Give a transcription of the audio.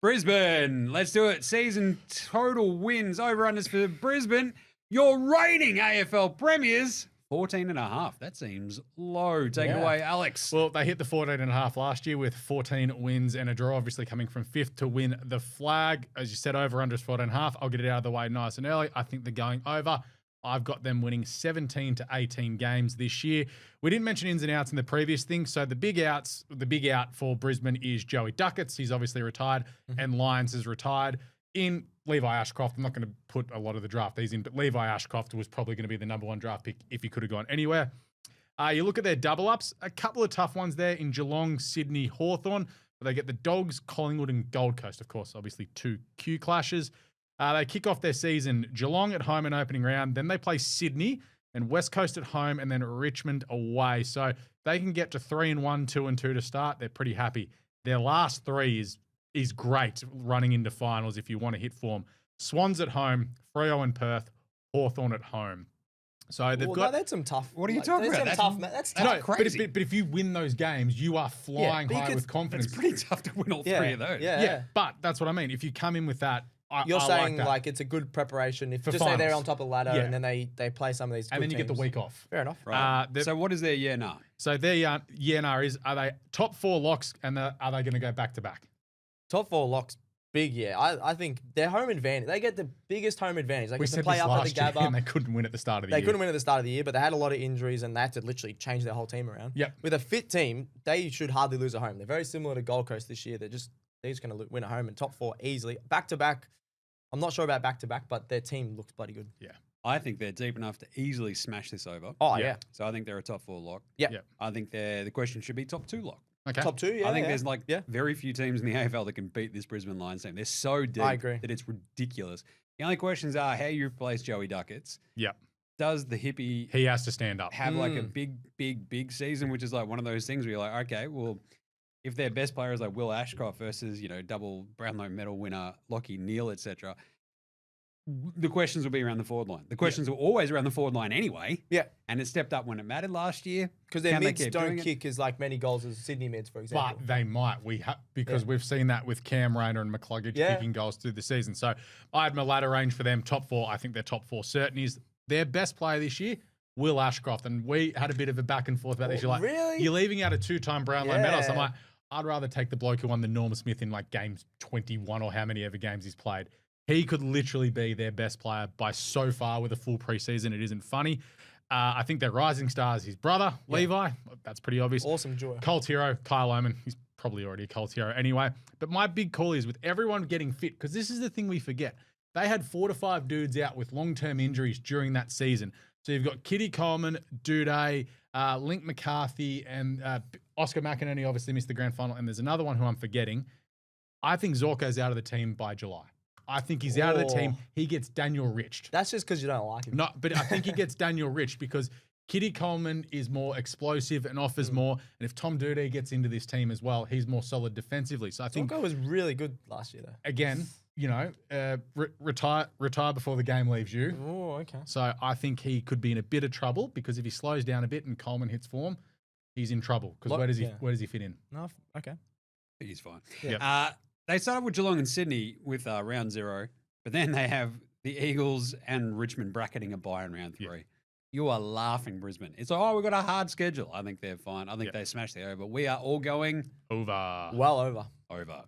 Brisbane, let's do it. Season total wins, over-unders for Brisbane. Your reigning AFL premiers, 14.5. That seems low. Take it away, Alex. Well, they hit the 14.5 last year with 14 wins and a draw, obviously coming from 5th to win the flag. As you said, over-unders 14.5. I'll get it out of the way nice and early. I think they're going over. I've got them winning 17 to 18 games this year. We didn't mention ins and outs in the previous thing. So the big out for Brisbane is Joey Ducketts. He's obviously retired, and Lions is retired. In Levi Ashcroft, I'm not going to put a lot of the draftees in, but Levi Ashcroft was probably going to be the number 1 draft pick if he could have gone anywhere. You look at their double ups, a couple of tough ones there in Geelong, Sydney, Hawthorn. They get the Dogs, Collingwood, and Gold Coast, of course, obviously 2 Q clashes. They kick off their season Geelong at home in opening round. Then they play Sydney and West Coast at home and then Richmond away. So they can get to 3-1, 2-2 to start. They're pretty happy. Their last 3 is great running into finals if you want to hit form. Swans at home, Freo in Perth, Hawthorn at home. So they've got... that's some tough... What are you talking about? That's tough. Crazy. But if you win those games, you are flying high with confidence. It's pretty tough to win all 3 of those. Yeah, but that's what I mean. If you come in with that, You're I saying like it's a good preparation. If for just say they're finals. on top of the ladder and then they play some of these good and then you get the teams. week off. Fair enough. Right. So what is their year now? So their year is, are they top 4 locks and are they going to go back-to-back? Top 4 locks, big year. I think their home advantage. They get the biggest home advantage. They We get to said play this up at the last year Gabba. and they couldn't win at the start of the They year. couldn't win at the start of the year, but they had a lot of injuries and they had to literally change their whole team around. Yep. With a fit team, they should hardly lose at home. They're very similar to Gold Coast this year. They're just going to win at home and top 4 easily. Back-to-back, I'm not sure about back-to-back, but their team looks bloody good. Yeah. I think they're deep enough to easily smash this over. Oh, yeah. So I think they're a top 4 lock. Yeah. Yep. I think the question should be top 2 lock. Okay. Top 2, yeah. I think yeah. there's very few teams in the AFL that can beat this Brisbane Lions team. They're so deep I agree. that it's ridiculous. The only questions are how you replace Joey Ducketts. Yep. Does the hippie He has to stand up. have like a big season, which is like one of those things where you're like, okay, well, if their best player is like Will Ashcroft versus, double Brownlow medal winner Lockie Neal, etc., the questions will be around the forward line. The questions were always around the forward line anyway. Yeah. And it stepped up when it mattered last year. Because their Can they mids keep don't doing it? kick as like many goals as Sydney mids, for example. But they might. Because we've seen that with Cam Rayner and McCluggage kicking goals through the season. So I had my ladder range for them, top 4. I think their top 4 certain is their best player this year, Will Ashcroft. And we had a bit of a back and forth about this. You're like, really? You're leaving out a 2-time Brownlow medal. So I'm like, I'd rather take the bloke who won the Norm Smith in like games 21 or how many ever games he's played. He could literally be their best player by so far with a full preseason. It isn't funny. I think their rising star is his brother, Levi. That's pretty obvious. Awesome joy. Colt hero, Kyle Oman. He's probably already a Colt hero anyway. But my big call is with everyone getting fit, because this is the thing we forget. They had 4 to 5 dudes out with long-term injuries during that season. So you've got Kitty Coleman, Duday, Link McCarthy, and Oscar McInerney obviously missed the grand final. And there's another one who I'm forgetting. I think Zorko's out of the team by July. I think he's out of the team. He gets Daniel Riched. That's just because you don't like him. No, but I think he gets Daniel Riched because Kitty Coleman is more explosive and offers more. And if Tom Doedee gets into this team as well, he's more solid defensively. So I think Zorko was really good last year, though. again, retire before the game leaves you. Oh, okay. So I think he could be in a bit of trouble because if he slows down a bit and Coleman hits form, he's in trouble. Because where does he fit in? No, okay. I think he's fine. Yeah. They started with Geelong and Sydney with round 0, but then they have the Eagles and Richmond bracketing a bye in round 3. You are laughing, Brisbane. It's like, we've got a hard schedule. I think they're fine. I think they smashed the over. We are all going over. Well over. Over.